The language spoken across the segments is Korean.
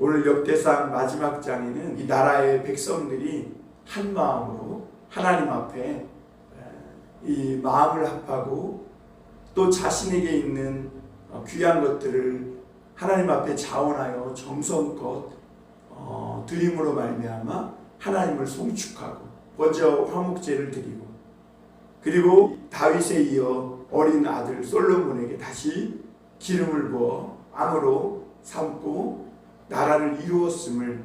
오늘 역대상 마지막 장에는 이 나라의 백성들이 한 마음으로 하나님 앞에 이 마음을 합하고 또 자신에게 있는 귀한 것들을 하나님 앞에 자원하여 정성껏 드림으로 말미암아 하나님을 송축하고 먼저 화목제를 드리고, 그리고 다윗에 이어 어린 아들 솔로몬에게 다시 기름을 부어 왕으로 삼고 나라를 이루었음을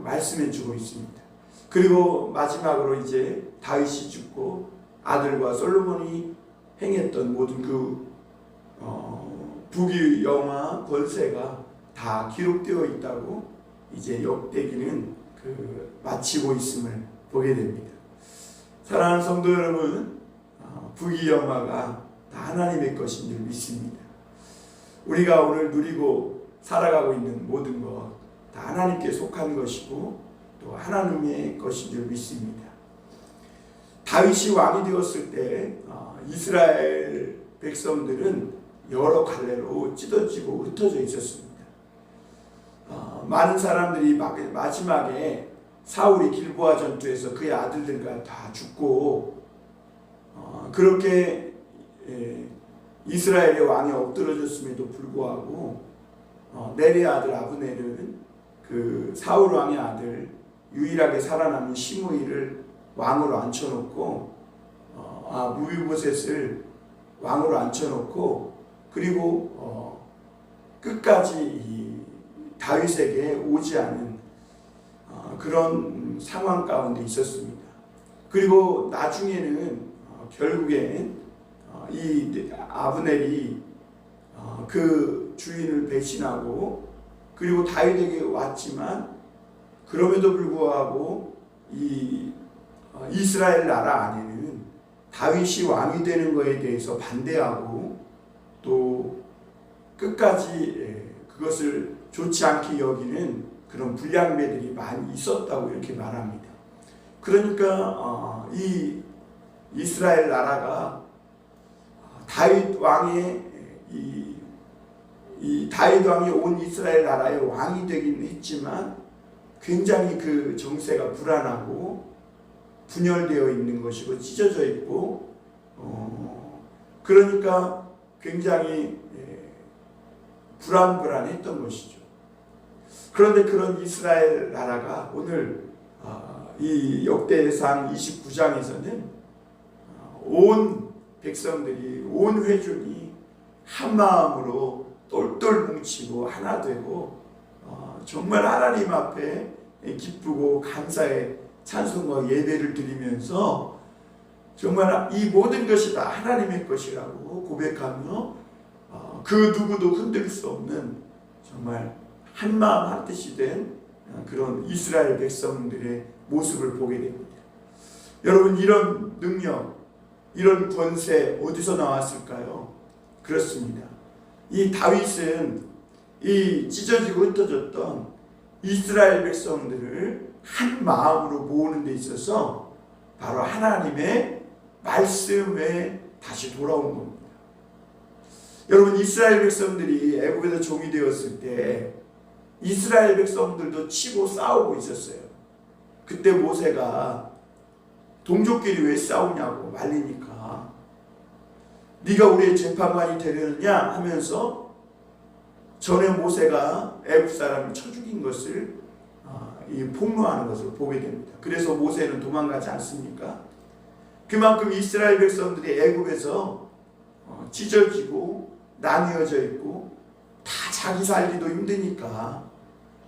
말씀해 주고 있습니다. 그리고 마지막으로 이제 다윗이 죽고 아들과 솔로몬이 행했던 모든 그 부귀 영화 권세가 다 기록되어 있다고 이제 역대기는 마치고 있음을 보게 됩니다. 사랑하는 성도 여러분, 부귀 영화가 다 하나님의 것인 줄 믿습니다. 우리가 오늘 누리고 살아가고 있는 모든 것 다 하나님께 속한 것이고 또 하나님의 것인 줄 믿습니다. 다윗이 왕이 되었을 때 이스라엘 백성들은 여러 갈래로 찢어지고 흩어져 있었습니다. 많은 사람들이 마지막에 사울이 길보아 전투에서 그의 아들들과 다 죽고 그렇게 이스라엘의 왕이 엎드러졌음에도 불구하고 넬의 아들 아브넬은 그 사울 왕의 아들 유일하게 살아남은 시므이를 왕으로 앉혀놓고 무비보셋을 왕으로 앉혀놓고 그리고 끝까지 이 다윗에게 오지 않은 그런 상황 가운데 있었습니다. 그리고 나중에는 결국엔 이 아브넬이 그 주인을 배신하고 그리고 다윗에게 왔지만 그럼에도 불구하고 이 이스라엘 나라 안에는 다윗이 왕이 되는 것에 대해서 반대하고 또 끝까지 그것을 좋지 않게 여기는 그런 불량배들이 많이 있었다고 이렇게 말합니다. 그러니까 이 이스라엘 나라가 다윗 왕의 이 다윗 왕이 온 이스라엘 나라의 왕이 되긴 했지만 굉장히 그 정세가 불안하고 분열되어 있는 것이고 찢어져 있고 그러니까 굉장히 불안했던 것이죠. 그런데 그런 이스라엘 나라가 오늘 이 역대상 29장에서는 온 백성들이 온 회중이 한 마음으로 똘똘 뭉치고 하나 되고 정말 하나님 앞에 기쁘고 감사의 찬송과 예배를 드리면서 정말 이 모든 것이 다 하나님의 것이라고 고백하며 그 누구도 흔들 수 없는 정말 한마음 한뜻이 된 그런 이스라엘 백성들의 모습을 보게 됩니다. 여러분, 이런 능력, 이런 권세 어디서 나왔을까요? 그렇습니다. 이 다윗은 이 찢어지고 흩어졌던 이스라엘 백성들을 한 마음으로 모으는 데 있어서 바로 하나님의 말씀에 다시 돌아온 겁니다. 여러분, 이스라엘 백성들이 애굽에서 종이 되었을 때 이스라엘 백성들도 치고 싸우고 있었어요. 그때 모세가 동족끼리 왜 싸우냐고 말리니까 네가 우리의 재판관이 되려느냐 하면서 전에 모세가 애굽 사람을 쳐 죽인 것을 폭로하는 것을 보게 됩니다. 그래서 모세는 도망가지 않습니까? 그만큼 이스라엘 백성들이 애굽에서 찢어지고 나뉘어져 있고 다 자기 살기도 힘드니까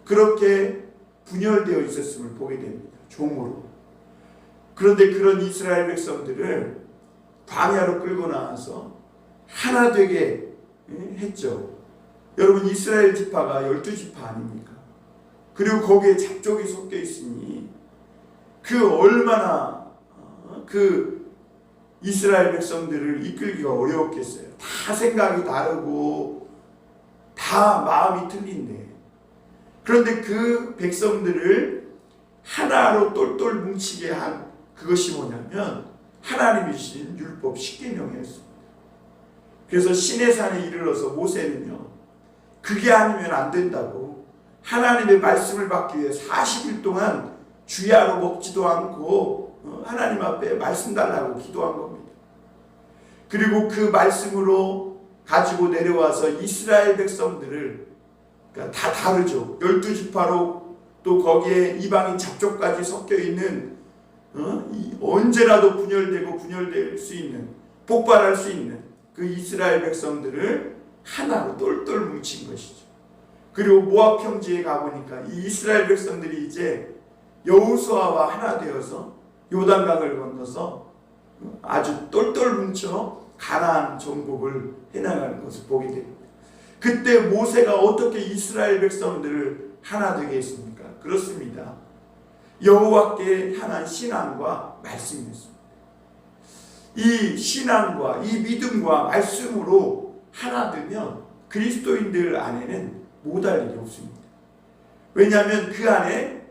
그렇게 분열되어 있었음을 보게 됩니다. 종으로. 그런데 그런 이스라엘 백성들을 광야로 끌고 나와서 하나 되게 했죠. 여러분, 이스라엘 지파가 12지파 아닙니까? 그리고 거기에 잡족이 섞여 있으니 그 얼마나 그 이스라엘 백성들을 이끌기가 어려웠겠어요. 다 생각이 다르고 다 마음이 틀린데, 그런데 그 백성들을 하나로 똘똘 뭉치게 한 그것이 뭐냐면 하나님이 주신 율법 십계명이었습니다. 그래서 시내산에 이르러서 모세는요, 그게 아니면 안 된다고 하나님의 말씀을 받기 위해 40일 동안 주야로 먹지도 않고 하나님 앞에 말씀 달라고 기도한 겁니다. 그리고 그 말씀으로 가지고 내려와서 이스라엘 백성들을, 그러니까 다 다르죠. 12지파로 또 거기에 이방인 잡족까지 섞여 있는 언제라도 분열될 수 있는, 폭발할 수 있는 그 이스라엘 백성들을 하나로 똘똘 뭉친 것이죠. 그리고 모압 평지에 가보니까 이 이스라엘 백성들이 이제 여호수아와 하나 되어서 요단강을 건너서 아주 똘똘 뭉쳐 가나안 정복을 해나가는 것을 보게 됩니다. 그때 모세가 어떻게 이스라엘 백성들을 하나 되게 했습니까? 그렇습니다. 여호와께 향한 신앙과 말씀이었습니다. 이 신앙과 이 믿음과 말씀으로 하나 되면 그리스도인들 안에는 못할 일이 없습니다. 왜냐하면 그 안에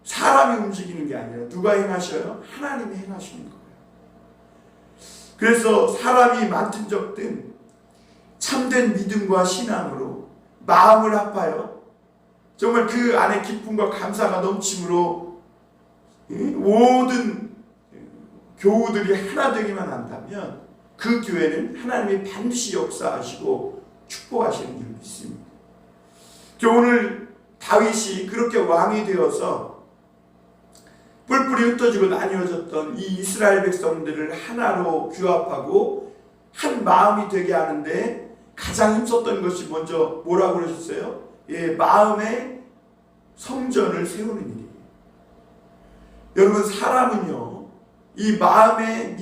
사람이 움직이는 게 아니라 누가 행하셔요? 하나님이 행하시는 거예요. 그래서 사람이 맡은 적든 참된 믿음과 신앙으로 마음을 합하여 정말 그 안에 기쁨과 감사가 넘침으로 모든 교우들이 하나 되기만 한다면 그 교회는 하나님이 반드시 역사하시고 축복하시는 줄 믿습니다. 오늘 다윗이 그렇게 왕이 되어서 뿔뿔이 흩어지고 나뉘어졌던 이 이스라엘 백성들을 하나로 규합하고 한 마음이 되게 하는데 가장 힘썼던 것이 먼저 뭐라고 그러셨어요? 마음의 성전을 세우는 일이에요. 여러분, 사람은요, 이 마음의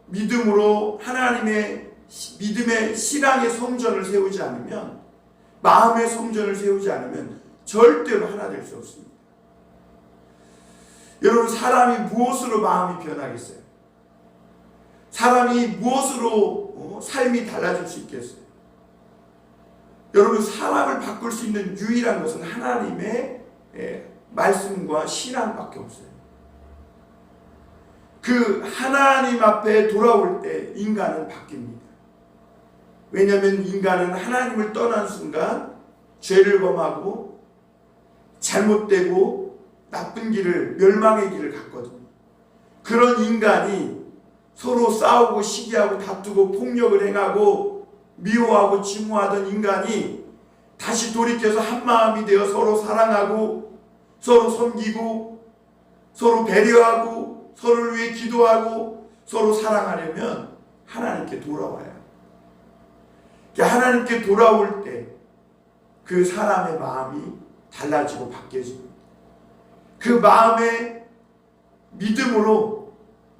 믿음으로 하나님의 믿음의 신앙의 성전을 세우지 않으면, 마음의 성전을 세우지 않으면 절대로 하나 될 수 없습니다. 여러분, 사람이 무엇으로 마음이 변하겠어요? 사람이 무엇으로 삶이 달라질 수 있겠어요? 여러분, 사람을 바꿀 수 있는 유일한 것은 하나님의 말씀과 신앙밖에 없어요. 그 하나님 앞에 돌아올 때 인간은 바뀝니다. 왜냐하면 인간은 하나님을 떠난 순간 죄를 범하고 잘못되고 나쁜 길을, 멸망의 길을 갔거든요. 그런 인간이 서로 싸우고 시기하고 다투고 폭력을 행하고 미워하고 증오하던 인간이 다시 돌이켜서 한 마음이 되어 서로 사랑하고 서로 섬기고 서로 배려하고 서로를 위해 기도하고 서로 사랑하려면 하나님께 돌아와야 해요. 하나님께 돌아올 때 그 사람의 마음이 달라지고 바뀌어집니다. 그 마음의 믿음으로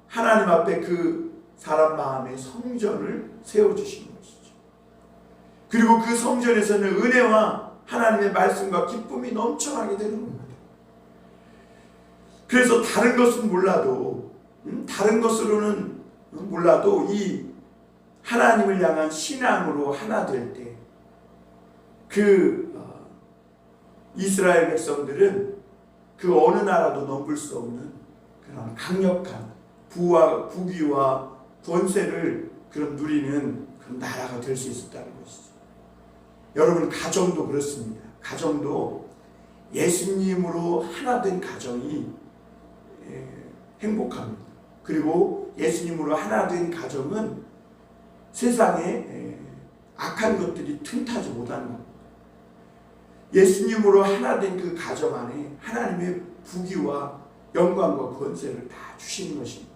하나님 앞에 그 사람 마음의 성전을 세워주시는 것이죠. 그리고 그 성전에서는 은혜와 하나님의 말씀과 기쁨이 넘쳐나게 되는 겁니다. 그래서 다른 것은 몰라도, 다른 것으로는 몰라도 이 하나님을 향한 신앙으로 하나 될 때 그 이스라엘 백성들은 그 어느 나라도 넘볼 수 없는 그런 강력한 부귀와 권세를 그런 누리는 그런 나라가 될 수 있었다는 것이죠. 여러분, 가정도 그렇습니다. 가정도 예수님으로 하나 된 가정이 행복합니다. 그리고 예수님으로 하나 된 가정은 세상에 악한 것들이 틈타지 못하는 겁니다. 예수님으로 하나 된 그 가정 안에 하나님의 부귀와 영광과 권세를 다 주시는 것입니다.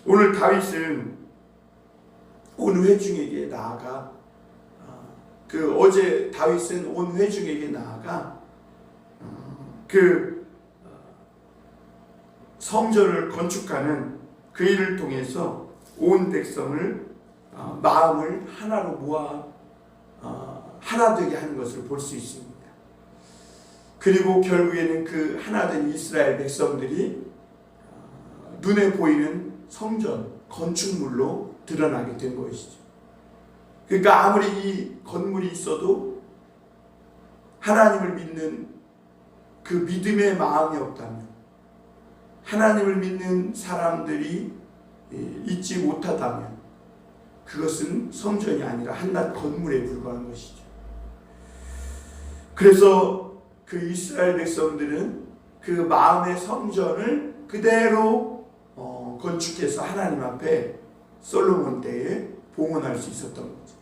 오늘 다윗은 온 회중에게 나아가 어제 다윗은 온 회중에게 나아가 성전을 건축하는 그 일을 통해서 온 백성을 마음을 하나로 모아 하나 되게 하는 것을 볼 수 있습니다. 그리고 결국에는 그 하나된 이스라엘 백성들이 눈에 보이는 성전, 건축물로 드러나게 된 것이죠. 그러니까 아무리 이 건물이 있어도 하나님을 믿는 그 믿음의 마음이 없다면, 하나님을 믿는 사람들이 있지 못하다면 그것은 성전이 아니라 한낱 건물에 불과한 것이죠. 그래서 그 이스라엘 백성들은 그 마음의 성전을 그대로 건축해서 하나님 앞에 솔로몬 때에 봉헌할 수 있었던 거죠.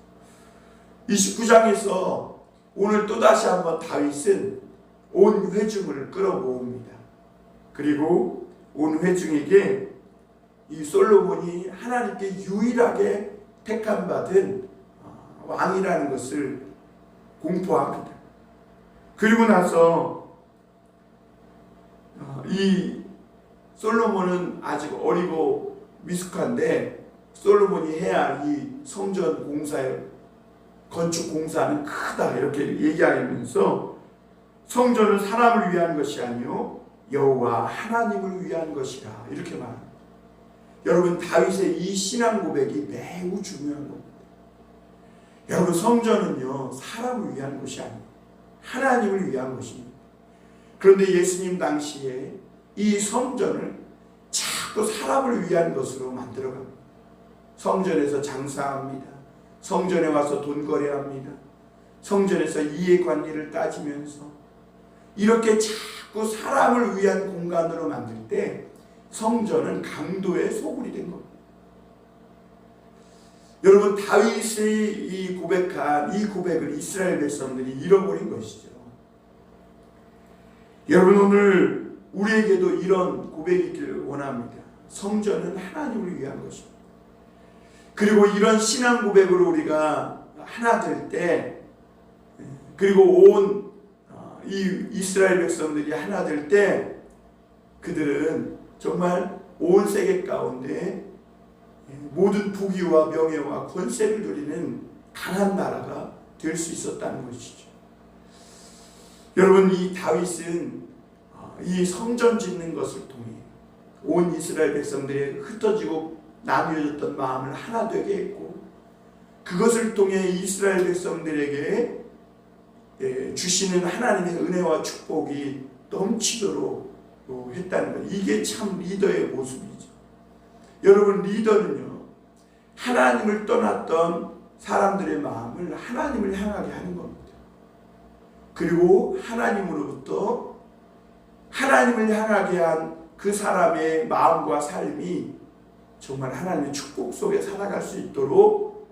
29장에서 오늘 또다시 한번 다윗은 온 회중을 끌어모읍니다. 그리고 온 회중에게 이 솔로몬이 하나님께 유일하게 택함 받은 왕이라는 것을 공포합니다. 그리고 나서 이 솔로몬은 아직 어리고 미숙한데 솔로몬이 해야 할 이 성전 공사의 건축 공사는 크다 이렇게 얘기하면서 성전은 사람을 위한 것이 아니요 여호와 하나님을 위한 것이라 이렇게 말합니다. 여러분 다윗의 이 신앙 고백이 매우 중요한 겁니다. 여러분 성전은요 사람을 위한 것이 아니에요. 하나님을 위한 것입니다. 그런데 예수님 당시에 이 성전을 자꾸 사람을 위한 것으로 만들어갑니다. 성전에서 장사합니다. 성전에 와서 돈 거래합니다. 성전에서 이해관리를 따지면서 이렇게 자꾸 사람을 위한 공간으로 만들 때 성전은 강도의 소굴이 된 겁니다. 여러분 다윗이 이 고백한 이 고백을 이스라엘 백성들이 잃어버린 것이죠. 여러분 오늘 우리에게도 이런 고백이 있기를 원합니다. 성전은 하나님을 위한 것입니다. 그리고 이런 신앙 고백으로 우리가 하나 될 때, 그리고 온 이 이스라엘 백성들이 하나 될 때 그들은 정말 온 세계 가운데 모든 부귀와 명예와 권세를 누리는 강한 나라가 될 수 있었다는 것이죠. 여러분 이 다윗은 이 성전 짓는 것을 통해 온 이스라엘 백성들의 흩어지고 나뉘어졌던 마음을 하나 되게 했고 그것을 통해 이스라엘 백성들에게 주시는 하나님의 은혜와 축복이 넘치도록 했다는 것. 이게 참 리더의 모습이죠. 여러분 리더는요 하나님을 떠났던 사람들의 마음을 하나님을 향하게 하는 겁니다. 그리고 하나님으로부터 하나님을 향하게 한 그 사람의 마음과 삶이 정말 하나님의 축복 속에 살아갈 수 있도록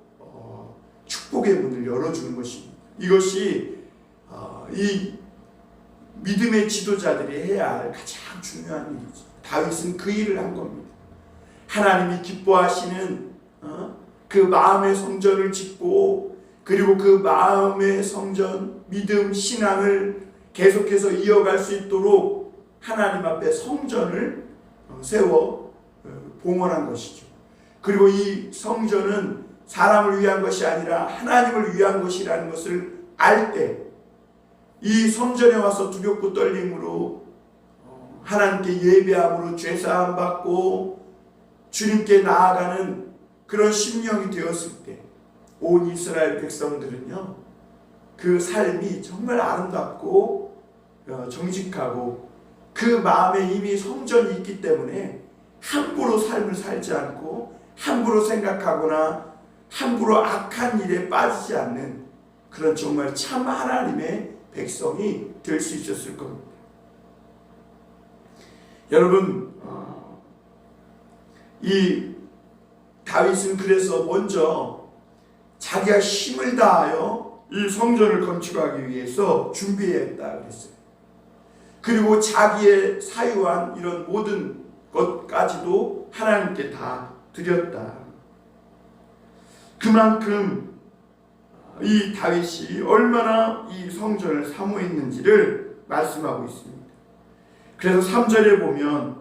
축복의 문을 열어주는 것입니다. 이것이 이 믿음의 지도자들이 해야 할 가장 중요한 일이죠. 다윗은 그 일을 한 겁니다. 하나님이 기뻐하시는 그 마음의 성전을 짓고 그리고 그 마음의 성전, 믿음, 신앙을 계속해서 이어갈 수 있도록 하나님 앞에 성전을 세워 봉헌한 것이죠. 그리고 이 성전은 사람을 위한 것이 아니라 하나님을 위한 것이라는 것을 알 때 이 성전에 와서 두렵고 떨림으로 하나님께 예배함으로 죄사함 받고 주님께 나아가는 그런 심령이 되었을 때 온 이스라엘 백성들은요 그 삶이 정말 아름답고 정직하고 그 마음에 이미 성전이 있기 때문에 함부로 삶을 살지 않고 함부로 생각하거나 함부로 악한 일에 빠지지 않는 그런 정말 참 하나님의 백성이 될 수 있었을 겁니다. 여러분 이 다윗은 그래서 먼저 자기가 힘을 다하여 이 성전을 건축하기 위해서 준비했다 그랬어요. 그리고 자기의 사유한 이런 모든 것까지도 하나님께 다 드렸다. 그만큼 이 다윗이 얼마나 이 성전을 사모했는지를 말씀하고 있습니다. 그래서 3절에 보면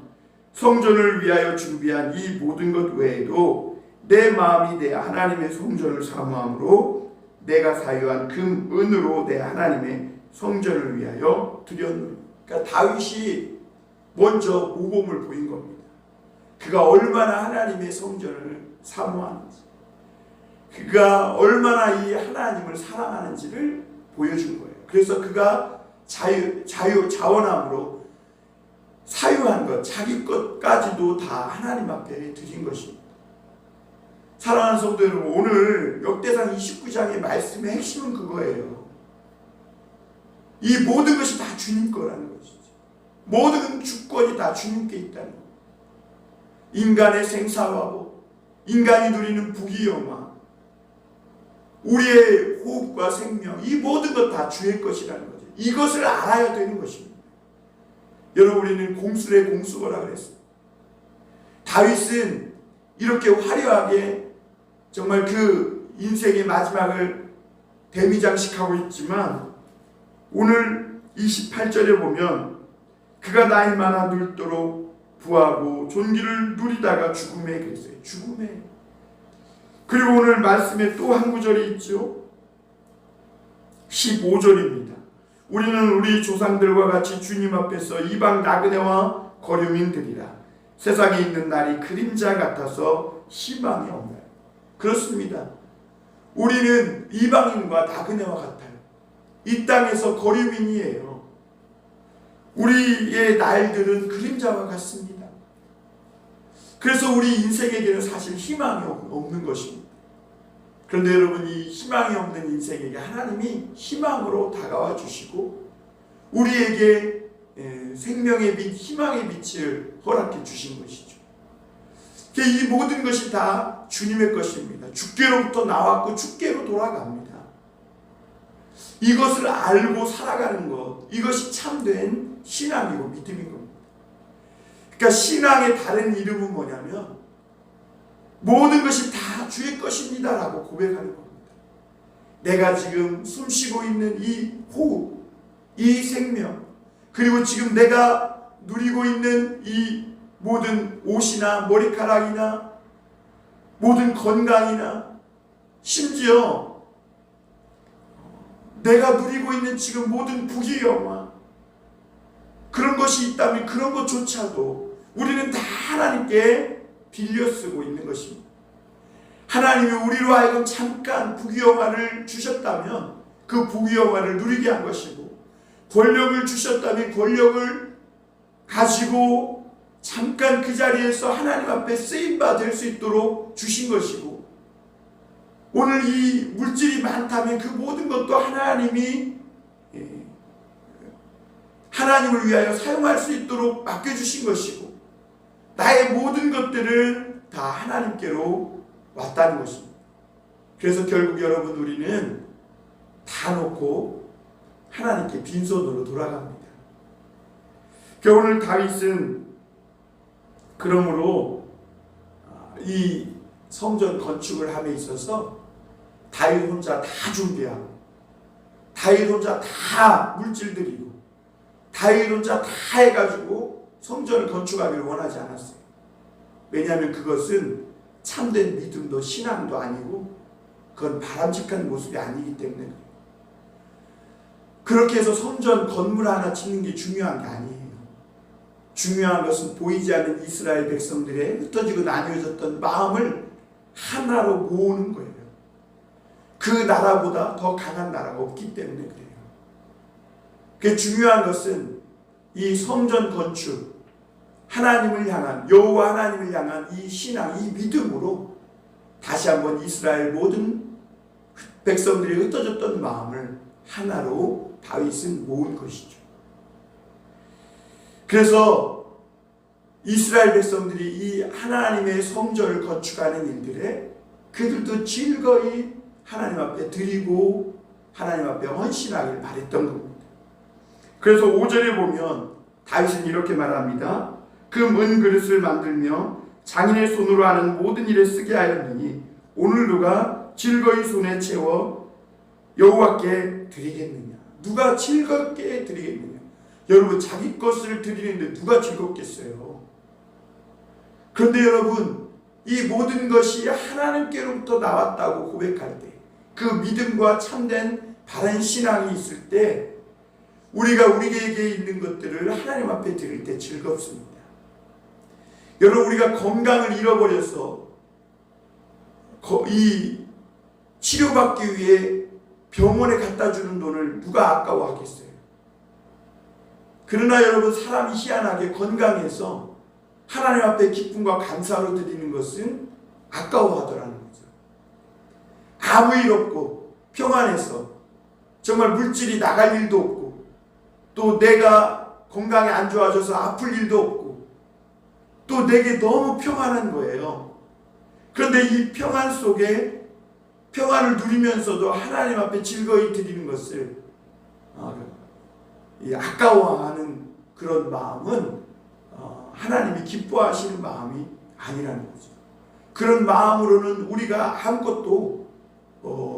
성전을 위하여 준비한 이 모든 것 외에도 내 마음이 내 하나님의 성전을 사모함으로 내가 사유한 금, 은으로 내 하나님의 성전을 위하여 드렸노니. 그러니까 다윗이 먼저 모범을 보인 겁니다. 그가 얼마나 하나님의 성전을 사모하는지, 그가 얼마나 이 하나님을 사랑하는지를 보여준 거예요. 그래서 그가 자원함으로 사유한 것, 자기 것까지도 다 하나님 앞에 드린 것입니다. 사랑하는 성도 여러분, 오늘 역대상 29장의 말씀의 핵심은 그거예요. 이 모든 것이 다 주님 거라는 것이죠. 모든 주권이 다 주님께 있다는 것. 인간의 생사화복, 인간이 누리는 부귀영화, 우리의 호흡과 생명, 이 모든 것 다 주의 것이라는 거죠. 이것을 알아야 되는 것입니다. 여러분, 우리는 공수의 공수거라 그랬어요. 다윗은 이렇게 화려하게 정말 그 인생의 마지막을 대미장식하고 있지만, 오늘 28절에 보면 그가 나이 많아 늙도록 부하고 존귀를 누리다가 죽음에 그랬어요. 죽음에. 그리고 오늘 말씀에 또 한 구절이 있죠. 15절입니다. 우리는 우리 조상들과 같이 주님 앞에서 이방 나그네와 거류민들이라. 세상에 있는 날이 그림자 같아서 희망이 없나요? 그렇습니다. 우리는 이방인과 나그네와 같아요. 이 땅에서 거류민이에요. 우리의 날들은 그림자와 같습니다. 그래서 우리 인생에게는 사실 희망이 없는 것입니다. 그런데 여러분, 이 희망이 없는 인생에게 하나님이 희망으로 다가와 주시고 우리에게 생명의 빛, 희망의 빛을 허락해 주신 것이죠. 이 모든 것이 다 주님의 것입니다. 주께로부터 나왔고 주께로 돌아갑니다. 이것을 알고 살아가는 것, 이것이 참된 신앙이고 믿음인 겁니다. 그러니까 신앙의 다른 이름은 뭐냐면 모든 것이 다 주의 것입니다 라고 고백하는 겁니다. 내가 지금 숨쉬고 있는 이 호흡, 이 생명, 그리고 지금 내가 누리고 있는 이 모든 옷이나 머리카락이나 모든 건강이나 심지어 내가 누리고 있는 지금 모든 부귀영화, 그런 것이 있다면 그런 것조차도 우리는 다 하나님께 빌려 쓰고 있는 것입니다. 하나님이 우리로 하여금 잠깐 부귀영화를 주셨다면 그 부귀영화를 누리게 한 것이고, 권력을 주셨다면 권력을 가지고 잠깐 그 자리에서 하나님 앞에 쓰임바 될 수 있도록 주신 것이고, 오늘 이 물질이 많다면 그 모든 것도 하나님이 하나님을 위하여 사용할 수 있도록 맡겨주신 것이고, 나의 모든 것들을 다 하나님께로 왔다는 것입니다. 그래서 결국 여러분, 우리는 다 놓고 하나님께 빈손으로 돌아갑니다. 오늘 다윗은 그러므로 이 성전 건축을 함에 있어서 다윗 혼자 다 준비하고, 다윗 혼자 다 물질 들이고, 다윗 혼자 다 해가지고 성전을 건축하기를 원하지 않았어요. 왜냐하면 그것은 참된 믿음도 신앙도 아니고 그건 바람직한 모습이 아니기 때문에 그렇게 해서 성전 건물 하나 짓는 게 중요한 게 아니에요. 중요한 것은 보이지 않는 이스라엘 백성들의 흩어지고 나뉘어졌던 마음을 하나로 모으는 거예요. 그 나라보다 더 강한 나라가 없기 때문에 그래요. 그 중요한 것은 이 성전 건축, 하나님을 향한, 여호와 하나님을 향한 이 신앙, 이 믿음으로 다시 한번 이스라엘 모든 백성들이 흩어졌던 마음을 하나로 다윗은 모은 것이죠. 그래서 이스라엘 백성들이 이 하나님의 성전을 건축하는 일들에 그들도 즐거이 하나님 앞에 드리고 하나님 앞에 헌신하기를 바랬던 겁니다. 그래서 5절에 보면 다윗은 이렇게 말합니다. 금 은그릇을 만들며 장인의 손으로 하는 모든 일에 쓰게 하였느니 오늘 누가 즐거이 손에 채워 여호와께 드리겠느냐. 누가 즐겁게 드리겠느냐. 여러분, 자기 것을 드리는데 누가 즐겁겠어요. 그런데 여러분, 이 모든 것이 하나님께로부터 나왔다고 고백할 때, 그 믿음과 참된 바른 신앙이 있을 때 우리가 우리에게 있는 것들을 하나님 앞에 드릴 때 즐겁습니다. 여러분, 우리가 건강을 잃어버려서 이 치료받기 위해 병원에 갖다 주는 돈을 누가 아까워하겠어요? 그러나 여러분, 사람이 희한하게 건강해서 하나님 앞에 기쁨과 감사로 드리는 것은 아까워하더라는 거죠. 아무 일 없고 평안해서 정말 물질이 나갈 일도 없고 또 내가 건강이 안 좋아져서 아플 일도 없고 또 내게 너무 평안한 거예요. 그런데 이 평안 속에 평안을 누리면서도 하나님 앞에 즐거이 드리는 것을 아까워하는 그런 마음은 하나님이 기뻐하시는 마음이 아니라는 거죠. 그런 마음으로는 우리가 아무것도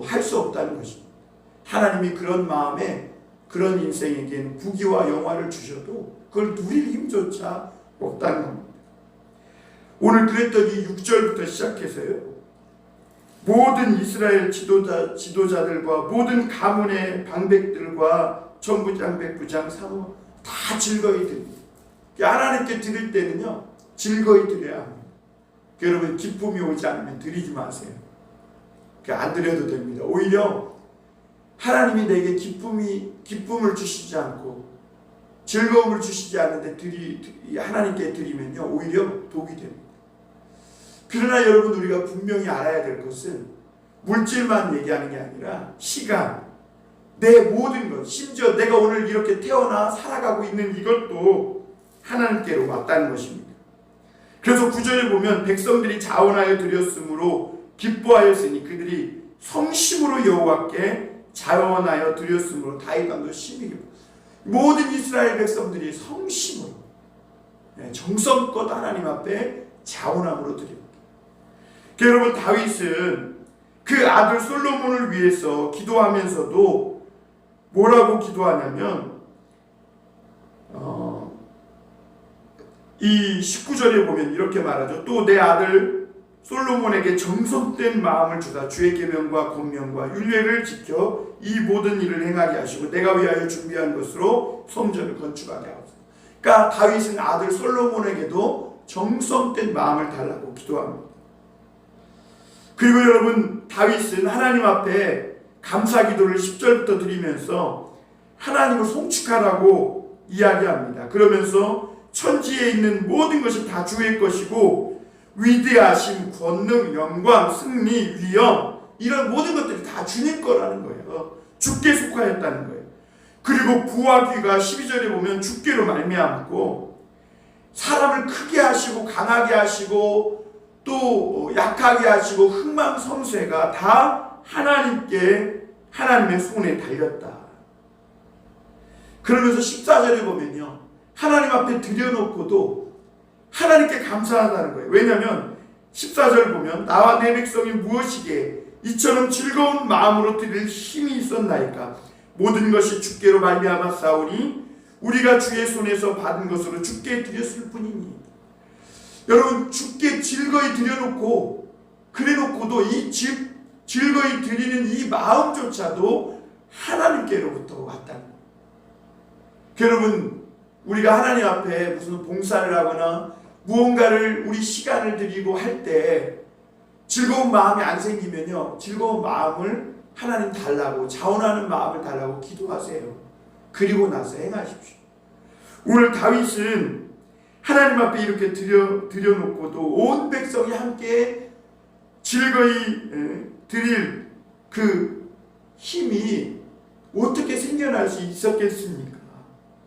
할 수 없다는 것입니다. 하나님이 그런 마음에 그런 인생에게는 부귀와 영화를 주셔도 그걸 누릴 힘조차 없다는 겁니다. 오늘 그랬더니 6절부터 시작해서요. 모든 이스라엘 지도자들과 모든 가문의 방백들과 전부장, 백부장, 사모 다 즐거이 드립니다. 하나님께 드릴 때는요, 즐거이 드려야 합니다. 여러분, 기쁨이 오지 않으면 드리지 마세요. 안 드려도 됩니다. 오히려 하나님이 내게 기쁨을 주시지 않고 즐거움을 주시지 않는데 하나님께 드리면요, 오히려 독이 됩니다. 그러나 여러분, 우리가 분명히 알아야 될 것은 물질만 얘기하는 게 아니라 시간, 내 모든 것, 심지어 내가 오늘 이렇게 태어나 살아가고 있는 이것도 하나님께로 왔다는 것입니다. 그래서 9절에 보면 백성들이 자원하여 드렸으므로 기뻐하였으니 그들이 성심으로 여호와께 자원하여 드렸으므로 다윗 왕도 심히 기뻐. 모든 이스라엘 백성들이 성심으로 정성껏 하나님 앞에 자원함으로 드립니다. 여러분, 다윗은 그 아들 솔로몬을 위해서 기도하면서도 뭐라고 기도하냐면 이 19절에 보면 이렇게 말하죠. 또 내 아들 솔로몬에게 정성된 마음을 주사 주의 계명과 권명과 율례를 지켜 이 모든 일을 행하게 하시고 내가 위하여 준비한 것으로 성전을 건축하게 하옵소서. 그러니까 다윗은 아들 솔로몬에게도 정성된 마음을 달라고 기도합니다. 그리고 여러분, 다윗은 하나님 앞에 감사 기도를 10절부터 드리면서 하나님을 송축하라고 이야기합니다. 그러면서 천지에 있는 모든 것이 다 주의 것이고 위대하심, 권능, 영광, 승리, 위엄 이런 모든 것들이 다 주님 거라는 거예요. 주께 속하였다는 거예요. 그리고 부와 귀가 12절에 보면 주께로 말미암고 사람을 크게 하시고 강하게 하시고 또 약하게 하시고 흥망성쇠가 다 하나님의 손에 달렸다. 그러면서 14절에 보면요, 하나님 앞에 들여놓고도 하나님께 감사하다는 거예요. 왜냐하면 14절 보면 나와 내 백성이 무엇이기에 이처럼 즐거운 마음으로 드릴 힘이 있었나이까. 모든 것이 주께로 말미암아 싸우니 우리가 주의 손에서 받은 것으로 주께 드렸을 뿐이니. 여러분, 주께 즐거이 드려놓고 그래놓고도 이 즐거이 드리는 이 마음조차도 하나님께로부터 왔다는 거예요. 여러분, 우리가 하나님 앞에 무슨 봉사를 하거나 무언가를 우리 시간을 드리고 할 때 즐거운 마음이 안 생기면요, 즐거운 마음을 하나님 달라고, 자원하는 마음을 달라고 기도하세요. 그리고 나서 행하십시오. 오늘 다윗은 하나님 앞에 이렇게 드려놓고도 온 백성이 함께 즐거이 드릴 그 힘이 어떻게 생겨날 수 있었겠습니까?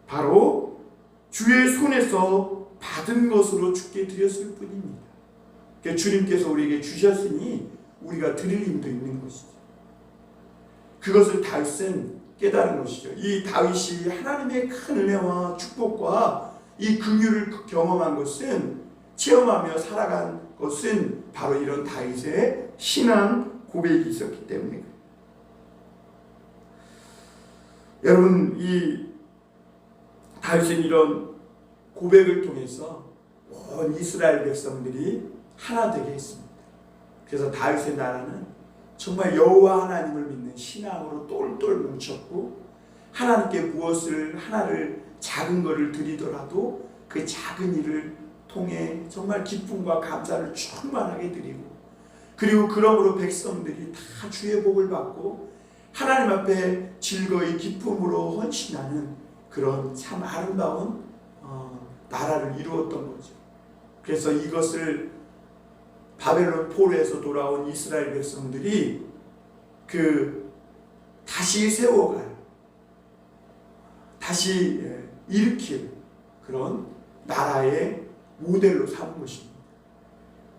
바로 주의 손에서 받은 것으로 주께 드렸을 뿐입니다. 그러니까 주님께서 우리에게 주셨으니 우리가 드릴 힘도 있는 것이죠. 그것을 다윗은 깨달은 것이죠. 이 다윗이 하나님의 큰 은혜와 축복과 이 긍휼을 경험한 것은, 체험하며 살아간 것은 바로 이런 다윗의 신앙 고백이 있었기 때문에. 여러분, 이 다윗은 이런 고백을 통해서 온 이스라엘 백성들이 하나 되게 했습니다. 그래서 다윗의 나라는 정말 여호와 하나님을 믿는 신앙으로 똘똘 뭉쳤고, 하나님께 무엇을 하나를 작은 것을 드리더라도 그 작은 일을 통해 정말 기쁨과 감사를 충만하게 드리고, 그리고 그러므로 백성들이 다 주의 복을 받고 하나님 앞에 즐거이 기쁨으로 헌신하는 그런 참 아름다운 나라를 이루었던 거죠. 그래서 이것을 바벨론 포로에서 돌아온 이스라엘 백성들이 다시 일으킬 그런 나라의 모델로 삼은 것입니다.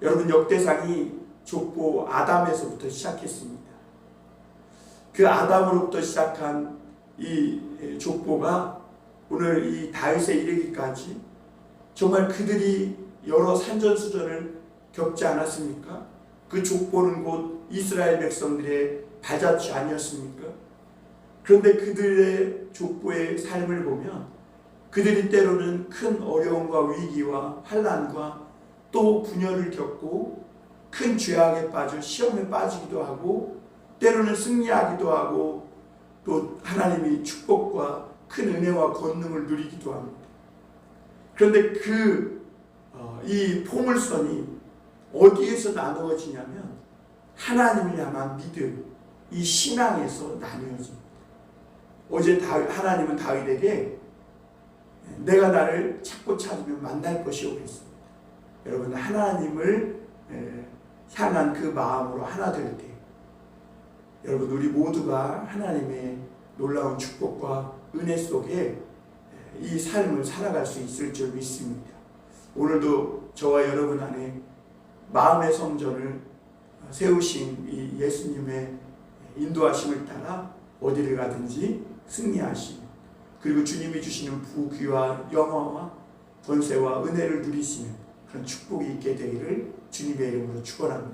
여러분, 역대상이 족보 아담에서부터 시작했습니다. 그 아담으로부터 시작한 이 족보가 오늘 이 다윗에 이르기까지 정말 그들이 여러 산전수전을 겪지 않았습니까? 그 족보는 곧 이스라엘 백성들의 발자취 아니었습니까? 그런데 그들의 족보의 삶을 보면 그들이 때로는 큰 어려움과 위기와 환난과 또 분열을 겪고 큰 죄악에 빠져 시험에 빠지기도 하고 때로는 승리하기도 하고 또 하나님이 축복과 큰 은혜와 권능을 누리기도 합니다. 그런데 이 포물선이 어디에서 나누어지냐면 하나님을 향한 믿음, 이 신앙에서 나누어집니다. 어제 하나님은 다윗에게 내가 나를 찾고 찾으면 만날 것이오 그랬습니다. 여러분, 하나님을 향한 그 마음으로 하나 될 때 여러분, 우리 모두가 하나님의 놀라운 축복과 은혜 속에 이 삶을 살아갈 수 있을 줄 믿습니다. 오늘도 저와 여러분 안에 마음의 성전을 세우신 이 예수님의 인도하심을 따라 어디를 가든지 승리하시고 그리고 주님이 주시는 부귀와 영화와 권세와 은혜를 누리시는 그런 축복이 있게 되기를 주님의 이름으로 축원합니다.